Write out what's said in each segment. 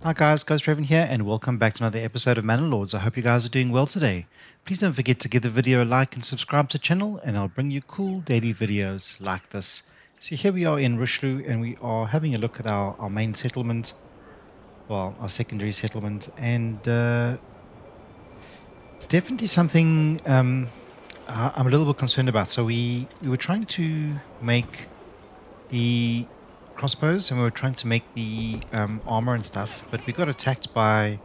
Hi guys, Raven here, and welcome back to another episode of Manor Lords. I hope you guys are doing well today. Please don't forget to give the video a like and subscribe to the channel, and I'll bring you cool daily videos like this. So here we are in Roheloch, and we are having a look at our main settlement, well, our secondary settlement, and it's definitely something I'm a little bit concerned about. So we were trying to make the crossbows, and we were trying to make the armor and stuff, but we got attacked by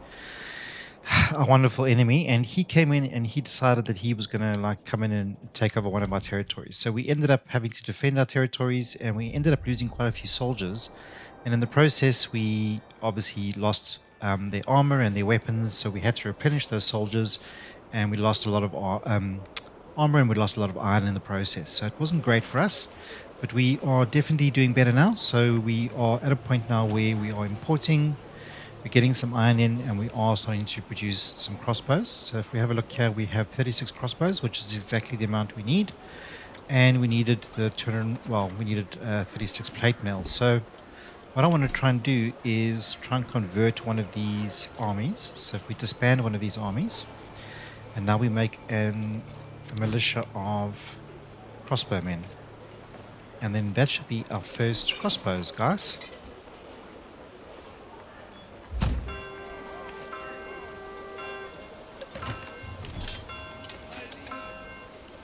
a wonderful enemy, and he came in and he decided that he was going to like come in and take over one of our territories. So we ended up having to defend our territories, and we ended up losing quite a few soldiers, and in the process we obviously lost their armor and their weapons, so we had to replenish those soldiers, and we lost a lot of our armor, and we lost a lot of iron in the process. So it wasn't great for us, but we are definitely doing better now. So we are at a point now where we are importing, we're getting some iron in, and we are starting to produce some crossbows. So if we have a look here, we have 36 crossbows, which is exactly the amount we need. And we needed 36 plate mail. So what I want to try and do is try and convert one of these armies. So if we disband one of these armies, and now we make a militia of crossbowmen. And then that should be our first crossbows, guys.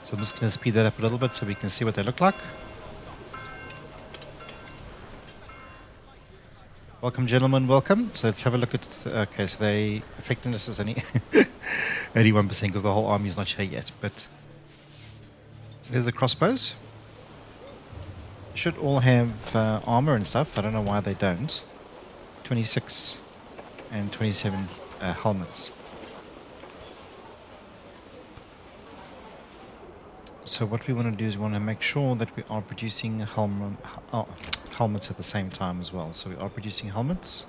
So I'm just going to speed that up a little bit so we can see what they look like. Welcome, gentlemen, welcome. So let's have a look at, okay, so they effectiveness is only 81% because the whole army is not here yet, but so there's the crossbows. They should all have armor and stuff. I don't know why they don't. 26 and 27 helmets. So what we want to do is we want to make sure that we are producing helmets at the same time as well. So we are producing helmets.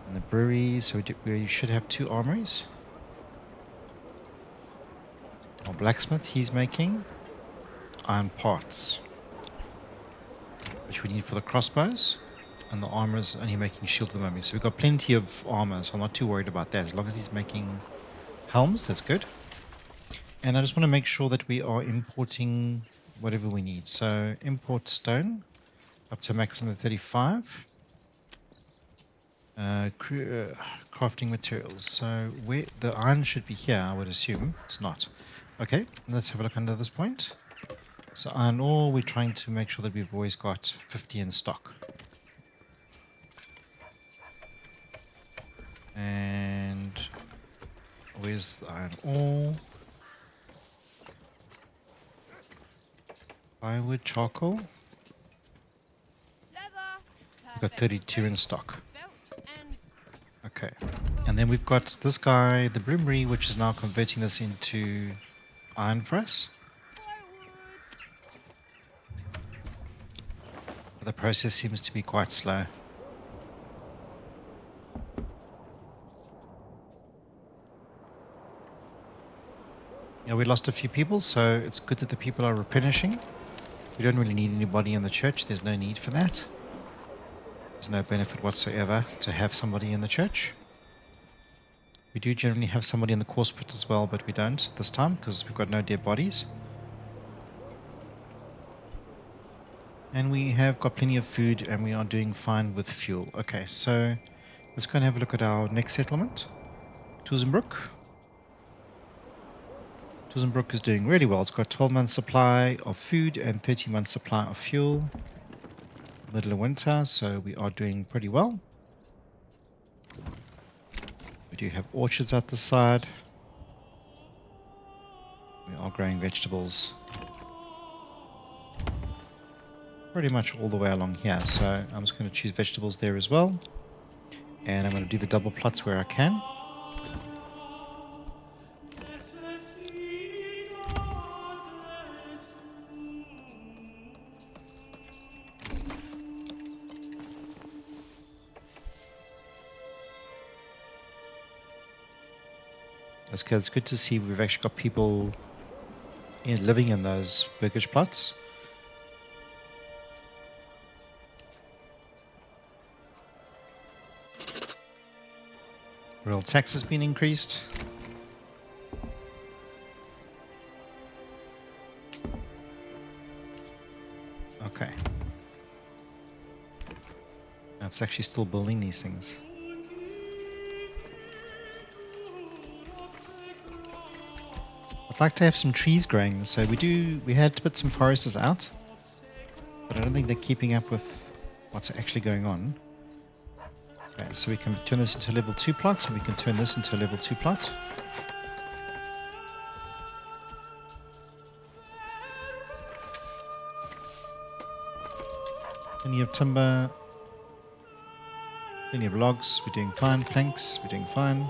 And the brewery, so we should have 2 armories. Our blacksmith, he's making iron parts, which we need for the crossbows, and the armor is only making shields at the moment. So we've got plenty of armor, so I'm not too worried about that. As long as he's making helms, that's good. And I just want to make sure that we are importing whatever we need. So import stone up to a maximum of 35. Crafting materials. So where the iron should be here, I would assume. It's not. Okay, let's have a look under this point. So iron ore, we're trying to make sure that we've always got 50 in stock. And where's the iron ore? Firewood, charcoal. We've got 32 in stock. Okay, and then we've got this guy, the Brewery, which is now converting this into iron for us. But the process seems to be quite slow. Yeah, we lost a few people, so it's good that the people are replenishing. We don't really need anybody in the church. There's no need for that. There's no benefit whatsoever to have somebody in the church. We do generally have somebody in the Crossbows as well, but we don't this time because we've got no dead bodies. And we have got plenty of food, and we are doing fine with fuel. Okay, so let's go and have a look at our next settlement, Tausendbruck. Tausendbruck is doing really well. It's got 12 months supply of food and 13 months supply of fuel. Middle of winter, so we are doing pretty well. We do have orchards at the side. We are growing vegetables pretty much all the way along here, so I'm just going to choose vegetables there as well. And I'm going to do the double plots where I can. It's good to see we've actually got people living in those Burgage plots. Real tax has been increased. Okay. It's actually still building these things. I'd like to have some trees growing, so we had to put some foresters out, but I don't think they're keeping up with what's actually going on. Okay, so we can turn this into a level 2 plot, and we can turn this into a level 2 plot. Plenty of timber, plenty of logs, we're doing fine. Planks, we're doing fine.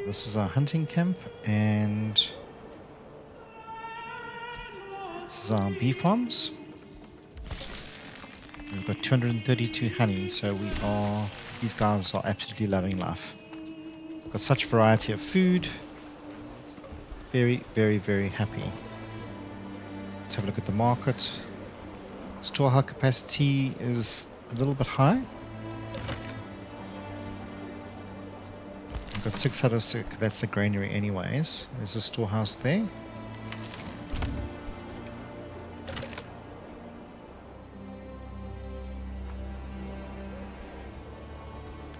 This is our hunting camp, and this is our bee farms. We've got 232 honey, so these guys are absolutely loving life. We've got such variety of food. Very, very, very happy. Let's have a look at the market. Storehouse capacity is a little bit high. We've got 6 out of 6, that's a granary anyways. There's a storehouse there.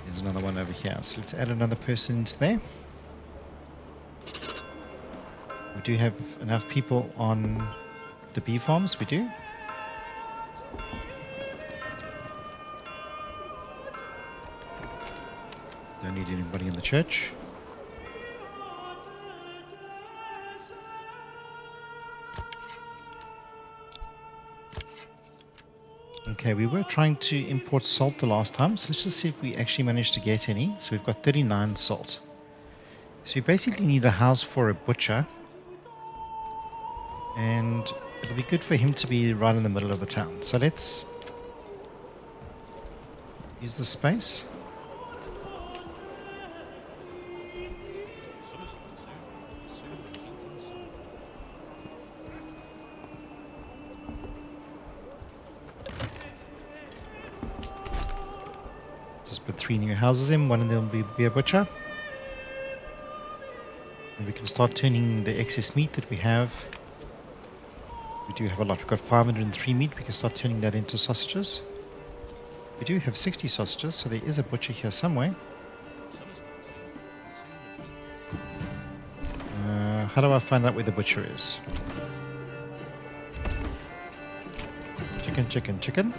There's another one over here, so let's add another person into there. We do have enough people on the bee farms, we do. Don't need anybody in the church. Okay, we were trying to import salt the last time, so let's just see if we actually managed to get any. So we've got 39 salt. So you basically need a house for a butcher. And it'll be good for him to be right in the middle of the town. So let's use this space. Just put 3 new houses in, one of them will be a butcher. And we can start turning the excess meat that we have. We do have a lot. We've got 503 meat. We can start turning that into sausages. We do have 60 sausages, so there is a butcher here somewhere. How do I find out where the butcher is? Chicken, chicken, chicken.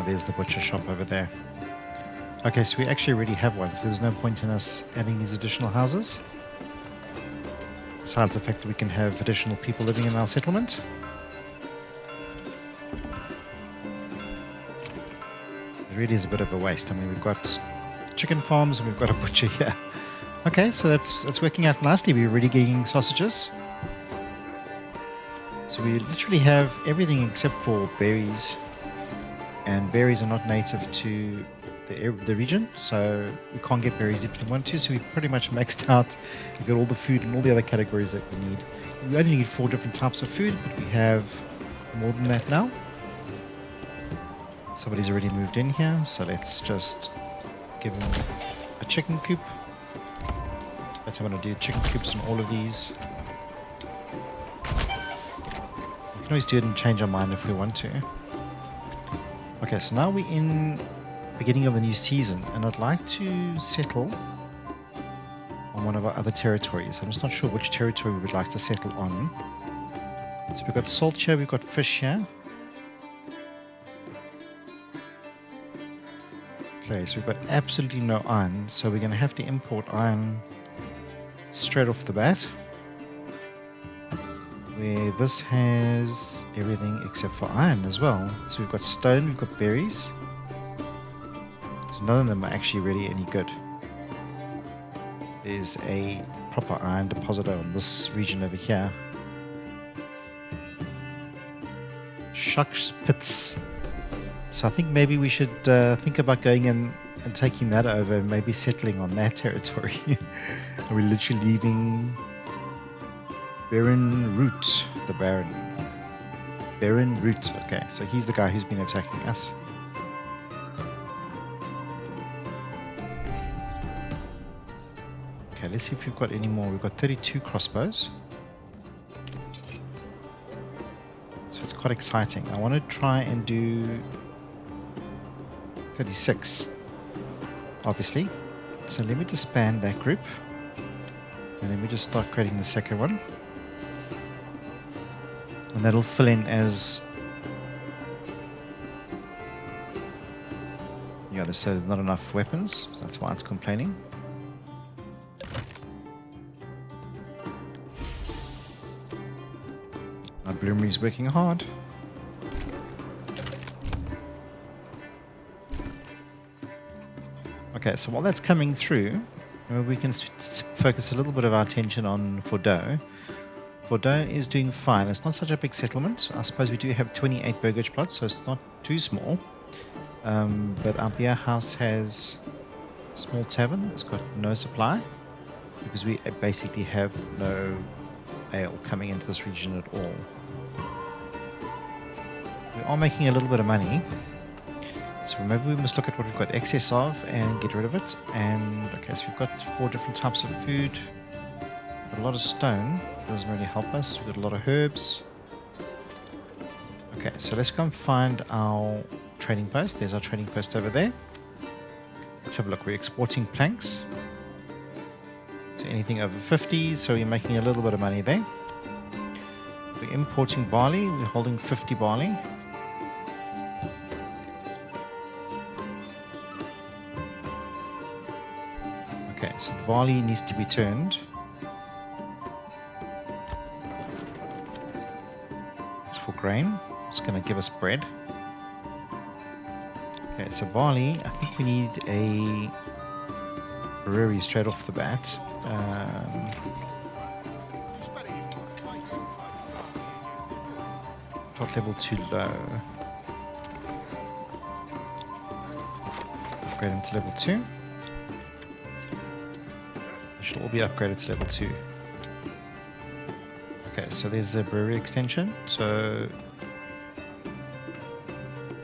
There's the butcher shop over there. Okay, so we actually already have one, so there's no point in us adding these additional houses. Besides the fact that we can have additional people living in our settlement. It really is a bit of a waste. I mean, we've got chicken farms and we've got a butcher here. Okay, so that's working out nicely. We're already getting sausages. So we literally have everything except for berries. And berries are not native to the region, so we can't get berries if we want to, so we pretty much maxed out. We've got all the food and all the other categories that we need. We only need 4 different types of food, but we have more than that now. Somebody's already moved in here, so let's just give them a chicken coop. That's how I'm going to do chicken coops on all of these. We can always do it and change our mind if we want to. Okay, so now we're in beginning of the new season, and I'd like to settle on one of our other territories. I'm just not sure which territory we would like to settle on. So we've got salt here, we've got fish here. Okay, so we've got absolutely no iron, so we're going to have to import iron straight off the bat. Where this has everything except for iron as well. So we've got stone, we've got berries. So none of them are actually really any good. There's a proper iron depositor on this region over here. Schachspitz. So I think maybe we should think about going and and taking that over and maybe settling on that territory. And we're literally leaving Baron Root, the Baron. Baron Root. Okay, so he's the guy who's been attacking us. Okay, let's see if we've got any more. We've got 32 crossbows. So it's quite exciting. I want to try and do 36, obviously. So let me disband that group. And let me just start creating the second one. And that'll fill in as... yeah, so there's not enough weapons, so that's why it's complaining. Our Brewery's working hard. Okay, so while that's coming through, we can focus a little bit of our attention on Furdau. Furdau is doing fine. It's not such a big settlement. I suppose we do have 28 Burgage plots, so it's not too small. But our beer house has a small tavern. It's got no supply because we basically have no ale coming into this region at all. We are making a little bit of money. So maybe we must look at what we've got excess of and get rid of it. And okay, so we've got 4 different types of food. Got a lot of stone. Doesn't really help us. We've got a lot of herbs. Okay, so let's go and find our trading post. There's our trading post over there. Let's have a look. We're exporting planks. So anything over 50, so we're making a little bit of money there. We're importing barley. We're holding 50 barley. Okay, so the barley needs to be turned. It's for grain. It's going to give us bread. Okay, so barley, I think we need a brewery straight off the bat. Not level too low. Upgrade them to level 2. Should all be upgraded to level 2. Okay, so there's a brewery extension. So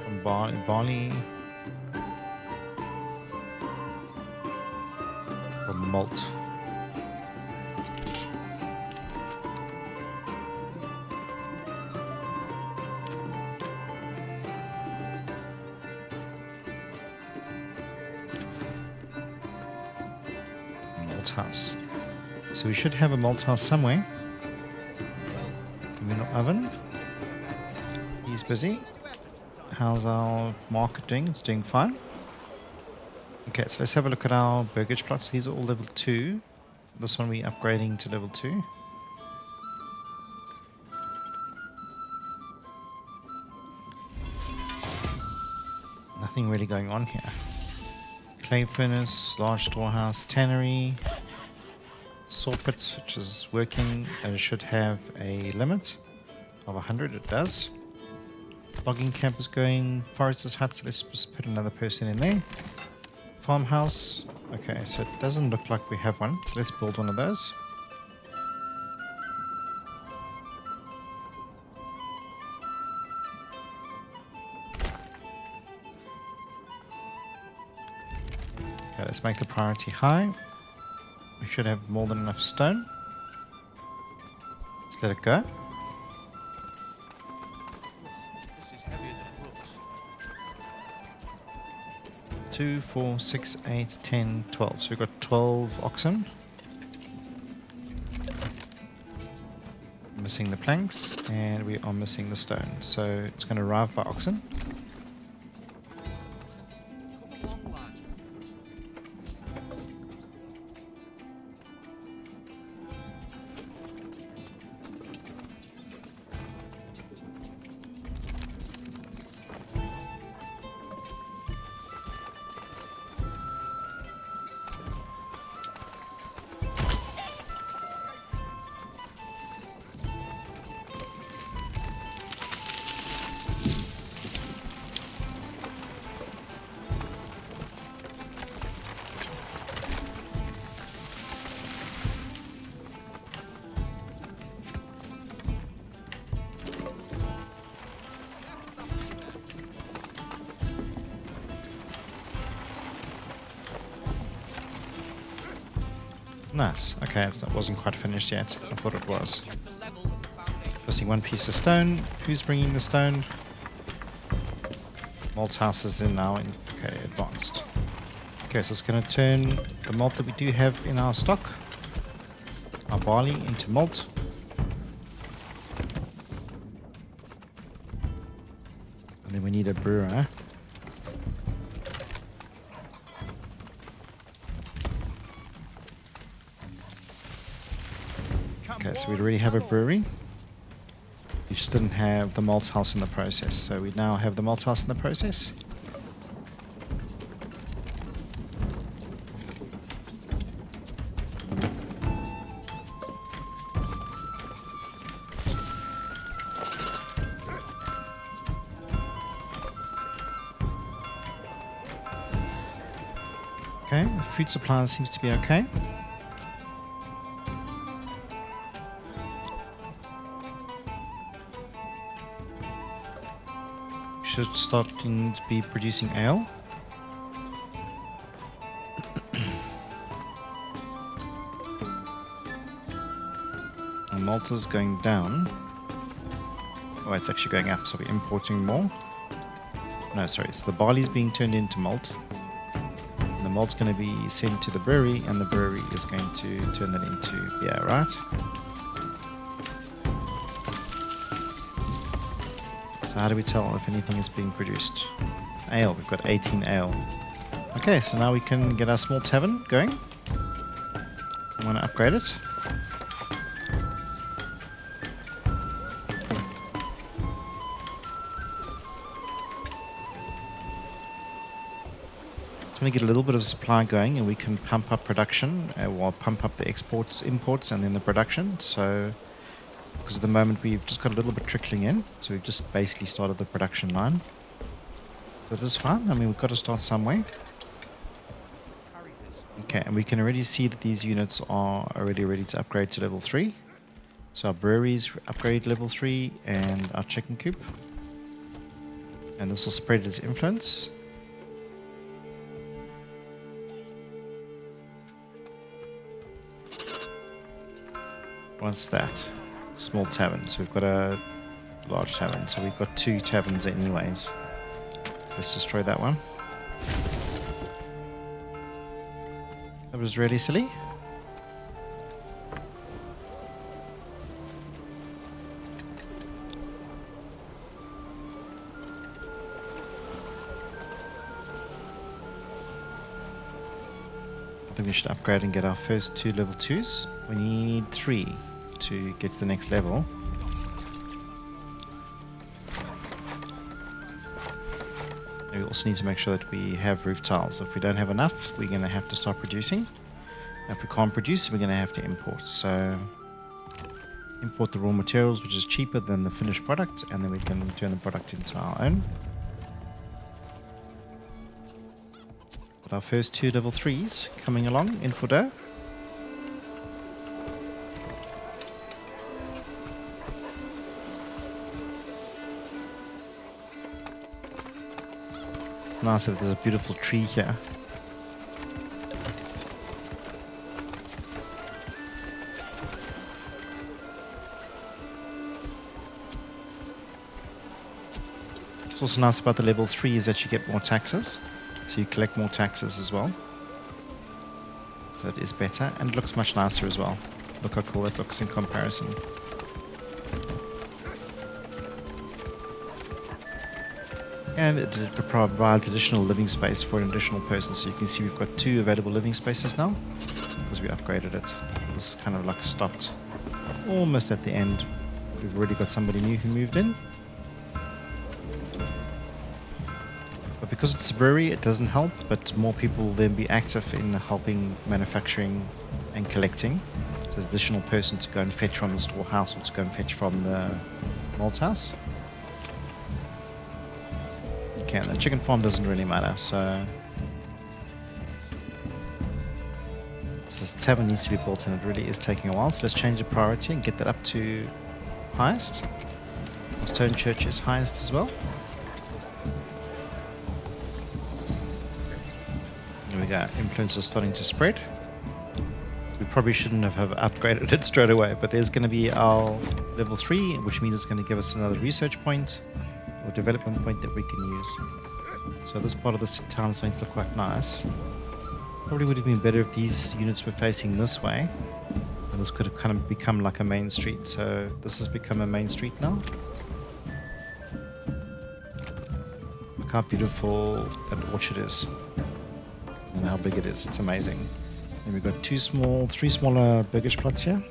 from barley or malt. House. So we should have a malthouse somewhere. Communal oven. He's busy. How's our market doing? It's doing fine. Okay, so let's have a look at our Burgage plots. These are all level 2. This one we're upgrading to level 2. Nothing really going on here. Clay furnace, large storehouse, tannery, saw pits, which is working, and it should have a limit of 100. It does. Logging camp is going. Forester's hut, so let's just put another person in there. Farmhouse. Okay, so it doesn't look like we have one, so let's build one of those. Okay, let's make the priority high. We should have more than enough stone. Let's let it go. This is heavier than it looks. 2, 4, 6, 8, 10, 12. So we've got 12 oxen. Missing the planks, and we are missing the stone. So it's going to arrive by oxen. Nice. Okay, it wasn't quite finished yet. I thought it was. Missing one piece of stone. Who's bringing the stone? Malt house is in now. Okay, advanced. Okay, so it's going to turn the malt that we do have in our stock, our barley, into malt. And then we need a brewer. Okay, so we already have a brewery. We just didn't have the malt house in the process, so we now have the malt house in the process. Okay, the food supply seems to be okay. Should starting to be producing ale. And Malta's going down. Oh, it's actually going up, so we're importing more. No, sorry, so the barley's being turned into malt. And the malt's going to be sent to the brewery, and the brewery is going to turn that into beer, right? So how do we tell if anything is being produced? Ale, we've got 18 ale. Okay, so now we can get our small tavern going. I want to upgrade it. So we get a little bit of supply going, and we can pump up production, or pump up the exports, imports, and then the production. So, because at the moment we've just got a little bit trickling in, so we've just basically started the production line. But it's fine. I mean, we've got to start somewhere. Okay, and we can already see that these units are already ready to upgrade to level 3. So our breweries upgrade level 3, and our chicken coop. And this will spread its influence. What's that? Small tavern. So we've got a large tavern. So we've got 2 taverns anyways. So let's destroy that one. That was really silly. I think we should upgrade and get our first 2 level 2s. We need 3 to get to the next level. We also need to make sure that we have roof tiles. If we don't have enough, we're going to have to start producing. If we can't produce, we're going to have to import. So import the raw materials, which is cheaper than the finished product, and then we can turn the product into our own. But our first 2 level 3s coming along in Furdau. It's nice that there's a beautiful tree here. What's also nice about the level 3 is that you get more taxes. So you collect more taxes as well. So it is better, and it looks much nicer as well. Look how cool it looks in comparison. And it provides additional living space for an additional person. So you can see we've got 2 available living spaces now, because we upgraded it. This is kind of like stopped almost at the end. We've already got somebody new who moved in. But because it's a brewery, it doesn't help, but more people will then be active in helping manufacturing and collecting. So there's an additional person to go and fetch from the storehouse, or to go and fetch from the malt house. Okay, the chicken farm doesn't really matter, so this tavern needs to be built, and it really is taking a while. So let's change the priority and get that up to highest. Our stone church is highest as well. There we go. Influence is starting to spread. We probably shouldn't have upgraded it straight away, but there's going to be our level 3, which means it's going to give us another research point or development point that we can use. So this part of this town is going to look quite nice. Probably would have been better if these units were facing this way, and this could have kind of become like a main street. So this has become a main street now. Look how beautiful that orchard is and how big it is. It's amazing. And we've got 3 smaller Burgage plots here.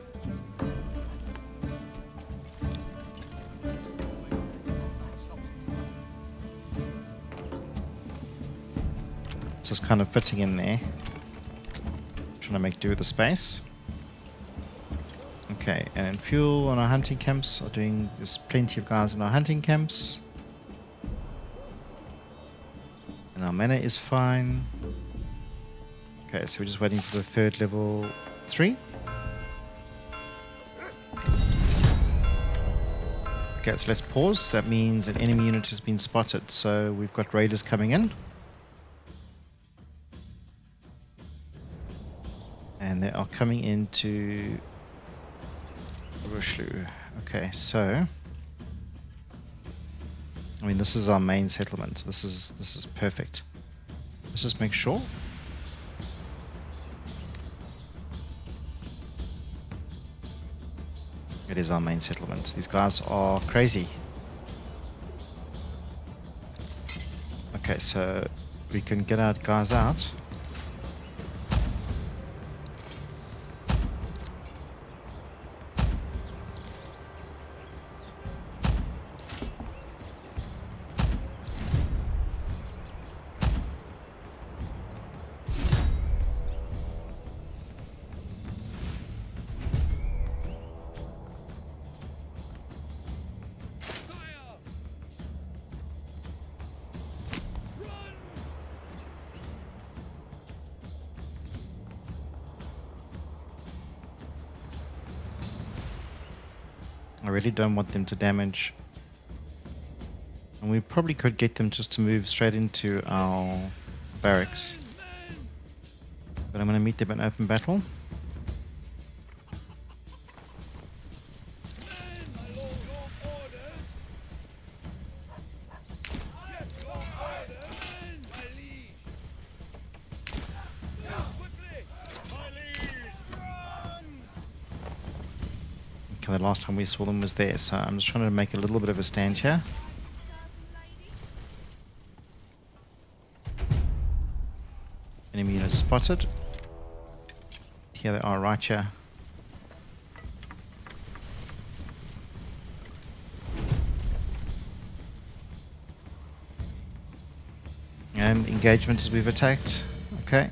Just kind of fitting in there. Trying to make do with the space. Okay, and fuel on our hunting camps are doing. There's plenty of guys in our hunting camps. And our manor is fine. Okay, so we're just waiting for the 3rd level 3. Okay, so let's pause. That means an enemy unit has been spotted. So we've got raiders coming in. And they are coming into Roheloch. Okay, so I mean this is our main settlement. This is perfect. Let's just make sure. It is our main settlement. These guys are crazy. Okay, so we can get our guys out. I really don't want them to damage. And we probably could get them just to move straight into our barracks. But I'm going to meet them in open battle. The last time we saw them was there, so I'm just trying to make a little bit of a stand here. Enemy unit spotted. Here they are, right here. And engagement as we've attacked. Okay.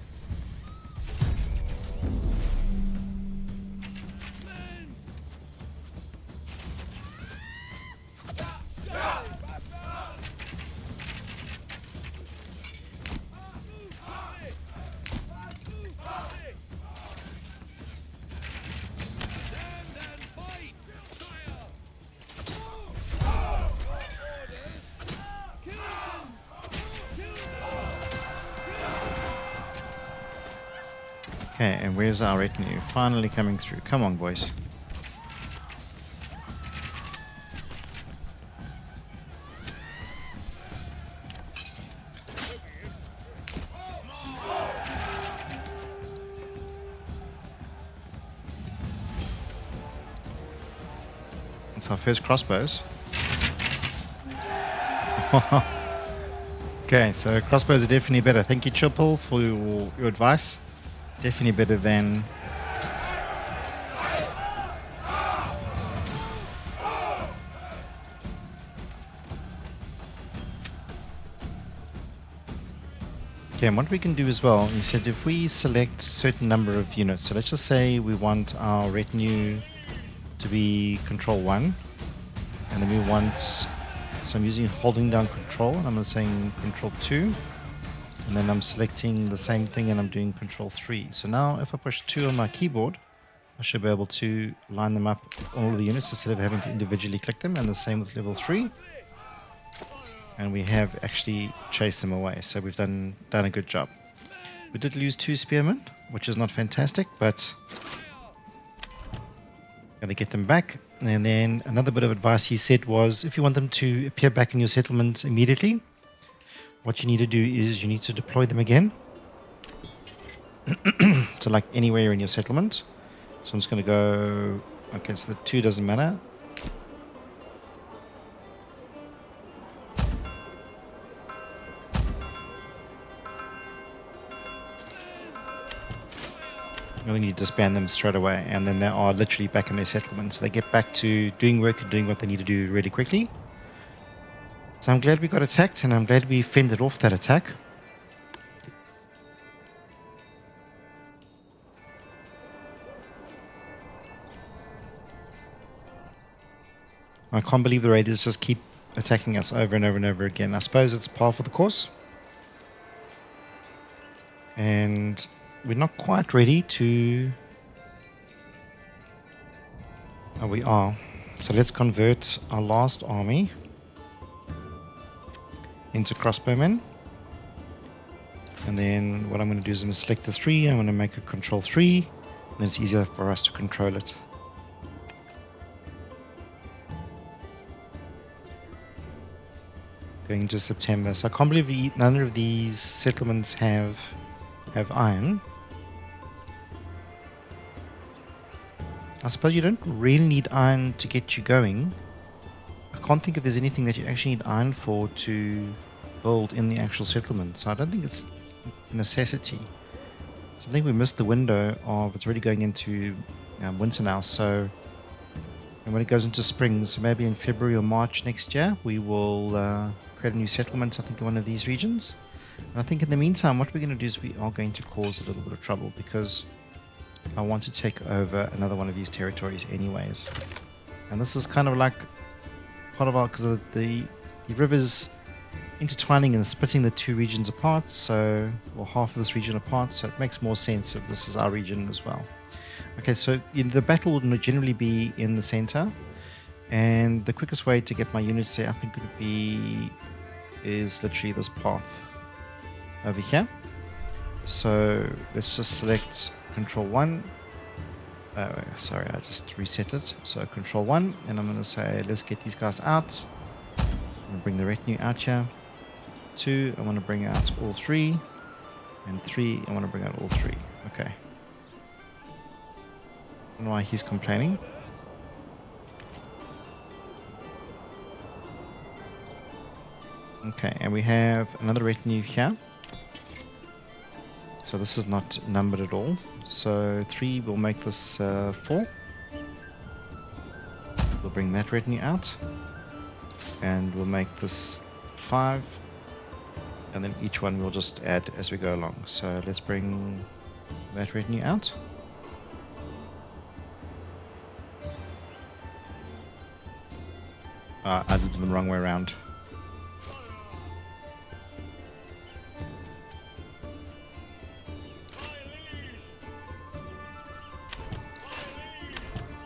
Okay, and where's our retinue? Finally coming through. Come on, boys. It's our first crossbows. Okay, so crossbows are definitely better. Thank you, Triple, for your advice. Definitely better than... Okay, and what we can do as well is that if we select a certain number of units, so let's just say we want our retinue to be control 1, and then we want, so I'm using holding down control, and I'm saying control 2, and then I'm selecting the same thing and I'm doing control 3. So now if I push 2 on my keyboard, I should be able to line them up, all the units, instead of having to individually click them, and the same with level 3. And we have actually chased them away, so we've done a good job. We did lose 2 spearmen, which is not fantastic, but going to get them back. And then another bit of advice he said was, if you want them to appear back in your settlement immediately, what you need to do is you need to deploy them again. So like anywhere in your settlement. So I'm just going to go, okay, so the 2 doesn't matter. And then you disband them straight away, and then they are literally back in their settlement. So they get back to doing work and doing what they need to do really quickly. So I'm glad we got attacked, and I'm glad we fended off that attack. I can't believe the raiders just keep attacking us over and over and over again. I suppose it's par for the course. And we're not quite ready to... Oh, we are. So let's convert our last army into crossbowmen. And then what I'm going to do is I'm going to select the 3. I'm going to make a control 3. And then it's easier for us to control it. Going into September. So I can't believe none of these settlements have iron. I suppose you don't really need iron to get you going. I can't think if there's anything that you actually need iron for to build in the actual settlement. So I don't think it's a necessity. So I think we missed the window of it's already going into winter now. So and when it goes into spring, so maybe in February or March next year, we will create a new settlement, I think, in one of these regions. And I think in the meantime, what we're going to do is we are going to cause a little bit of trouble because I want to take over another one of these territories anyways. And this is kind of like part of our, because the river's intertwining and splitting the 2 regions apart, so, or half of this region apart, so it makes more sense if this is our region as well. Okay, so the battle would generally be in the center, and the quickest way to get my units there, I think, is literally this path over here. So let's just select Control 1. Sorry, I just reset it. So Control 1, and I'm going to say, let's get these guys out. I'm going to bring the retinue out here. 2, I want to bring out all 3. And 3, I want to bring out all 3. Okay. I don't know why he's complaining. Okay, and we have another retinue here. So this is not numbered at all. So 3 will make this 4. We'll bring that retinue out. And we'll make this 5. And then each one we'll just add as we go along. So let's bring that retinue out. I did it the wrong way around.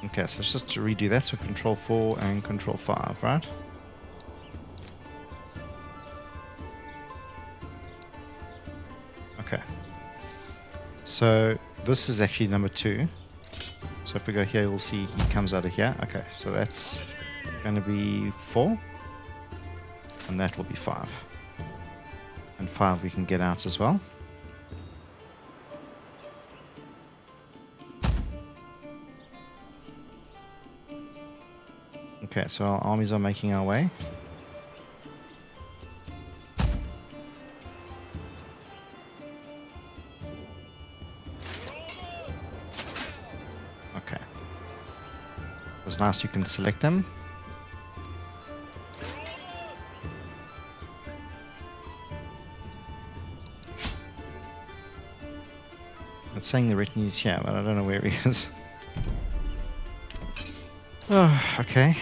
Okay, so let's just redo that. So Control 4 and Control 5, right? Okay. So this is actually number 2. So if we go here, we'll see he comes out of here. Okay, so that's going to be 4. And that will be 5. And 5 we can get out as well. Okay, so our armies are making our way. Okay. It's nice you can select them. It's saying the retinue's here, but I don't know where he is. Oh, okay.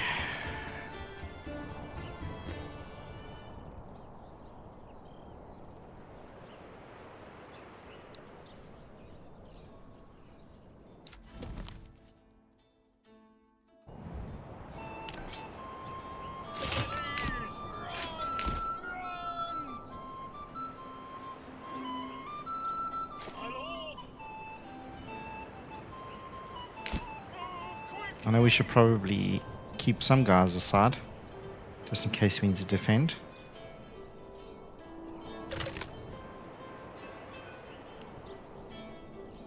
I know we should probably keep some guys aside, just in case we need to defend.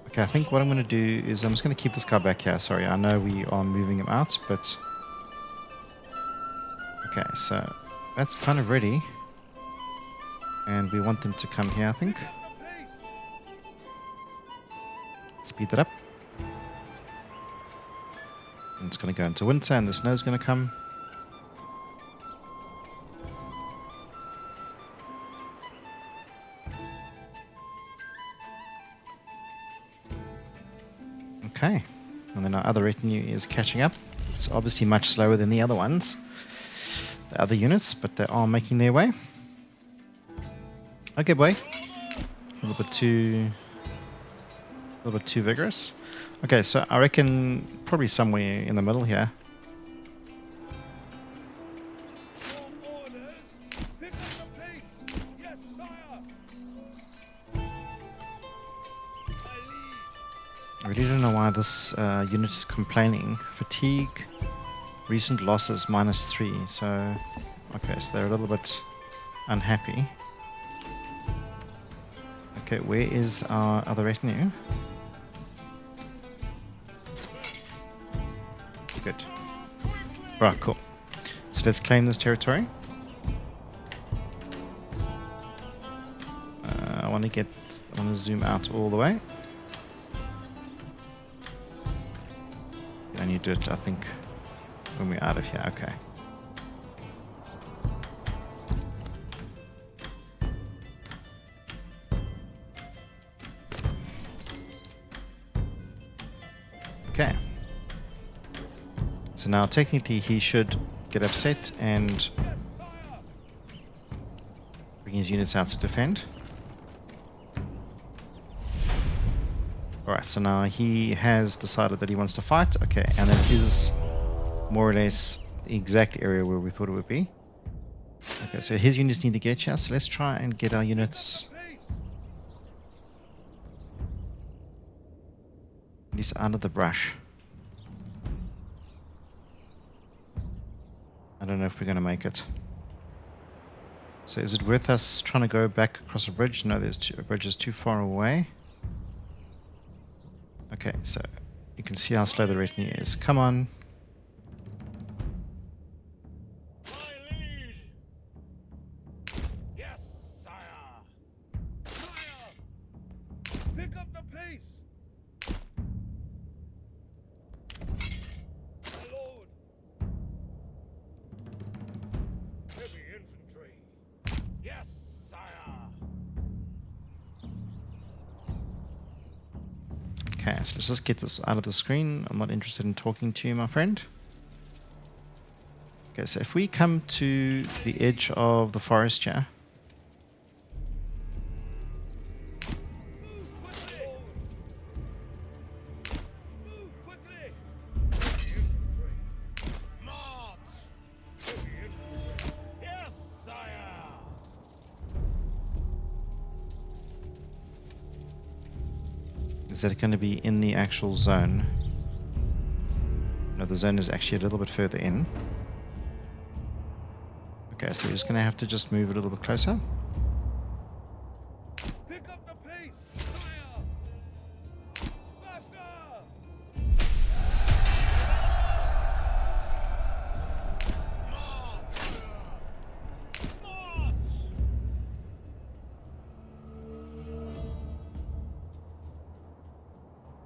Okay, I think what I'm going to do is I'm just going to keep this guy back here. Sorry, I know we are moving him out, but... Okay, so that's kind of ready. And we want them to come here, I think. Speed that up. And it's going to go into winter and the snow's going to come. Okay, and then our other retinue is catching up. It's obviously much slower than the other ones, the other units, but they are making their way. Okay, boy. A little bit too vigorous. Okay, so I reckon probably somewhere in the middle here. I really don't know why this unit is complaining. Fatigue, recent losses -3. So, okay, so they're a little bit unhappy. Okay, where is our other retinue? Good. Right, cool. So let's claim this territory. I want to zoom out all the way. And you do it, I think, when we're out of here. Okay. Okay. So now technically he should get upset and bring his units out to defend. Alright, so now he has decided that he wants to fight. Okay, and it is more or less the exact area where we thought it would be. Okay, so his units need to get here, so let's try and get our units at least out of the brush. I don't know if we're going to make it. So is it worth us trying to go back across a bridge? No, a bridge is too far away. Okay, so you can see how slow the retinue is. Come on. My liege. Yes, sire. Sire, pick up the pace. My lord. Heavy infantry. Yes, sire. Okay, so let's just get this out of the screen. I'm not interested in talking to you, my friend. Okay, so if we come to the edge of the forest here. Move quickly. Heavy infantry. March. Heavy infantry. Yes, sire. Is that going to be in the actual zone? No, the zone is actually a little bit further in. Okay, so we're just going to have to just move a little bit closer. Pick up the pace, sire. Faster. March. March.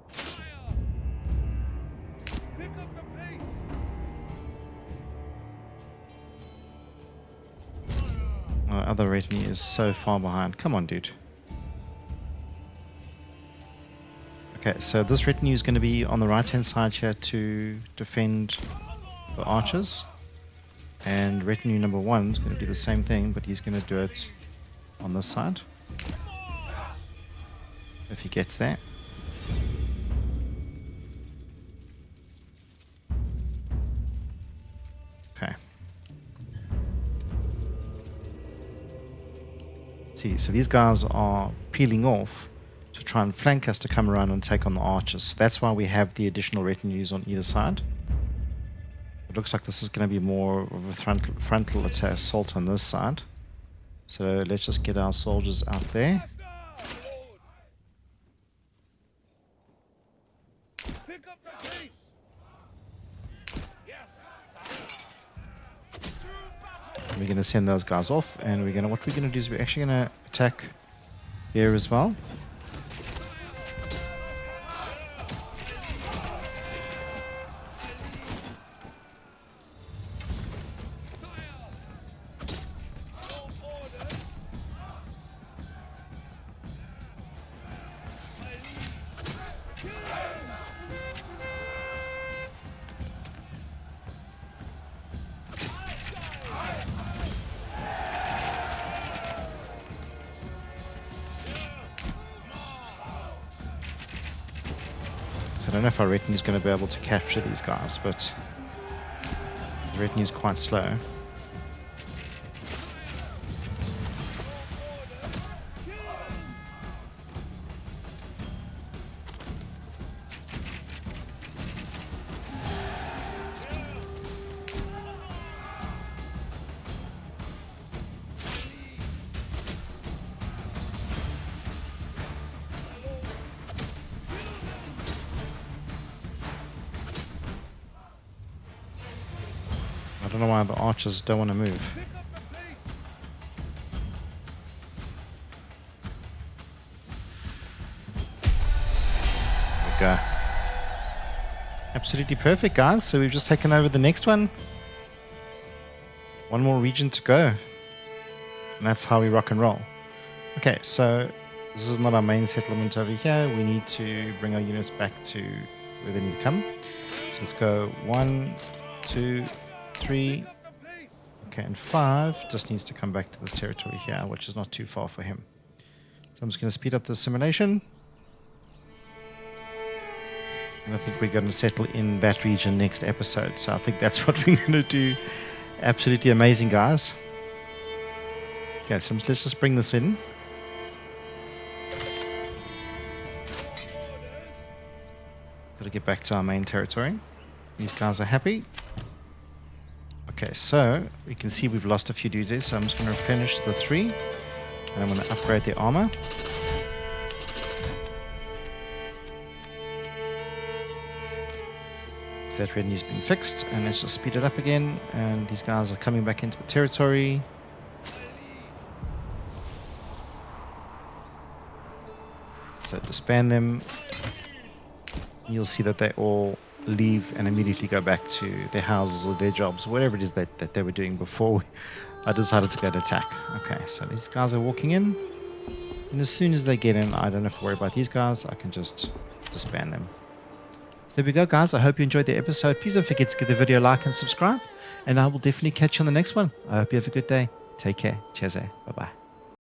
Sire. Pick up the pace. Our other retinue is so far behind. Come on, dude. Okay, so this retinue is going to be on the right-hand side here to defend the archers. And retinue number 1 is going to do the same thing, but he's going to do it on this side. If he gets there. Okay. See, so these guys are peeling off to try and flank us to come around and take on the archers. That's why we have the additional retinues on either side. It looks like this is going to be more of a frontal, let's say, assault on this side. So let's just get our soldiers out there. Pick up the pace. Yes, sire. We're going to send those guys off, and what we're going to do is we're actually going to attack here as well. I don't know if our retinue is going to be able to capture these guys, but the retinue is quite slow. I don't know why the archers don't want to move. Pick up the pace. There we go. Absolutely perfect, guys. So we've just taken over the next one. One more region to go. And that's how we rock and roll. Okay, so this is not our main settlement over here. We need to bring our units back to where they need to come. So let's go 1, 2, 3. Pick up the pace. Okay, and 5 just needs to come back to this territory here, which is not too far for him. So I'm just going to speed up the simulation. And I think we're going to settle in that region next episode. So I think that's what we're going to do. Absolutely amazing, guys. Okay, so let's just bring this in. Got to get back to our main territory. These guys are happy. Okay, so we can see we've lost a few dudes there, so I'm just going to replenish the 3. And I'm going to upgrade their armor. So that revenue's been fixed, and let's just speed it up again. And these guys are coming back into the territory. So disband them. You'll see that they all leave and immediately go back to their houses or their jobs, whatever it is that they were doing before I decided to go to attack. Okay, so these guys are walking in, and as soon as they get in, I don't have to worry about these guys. I can just disband them. So there we go, guys. I hope you enjoyed the episode. Please don't forget to give the video a like and subscribe, and I will definitely catch you on the next one. I hope you have a good day. Take care. Cheers. Bye bye.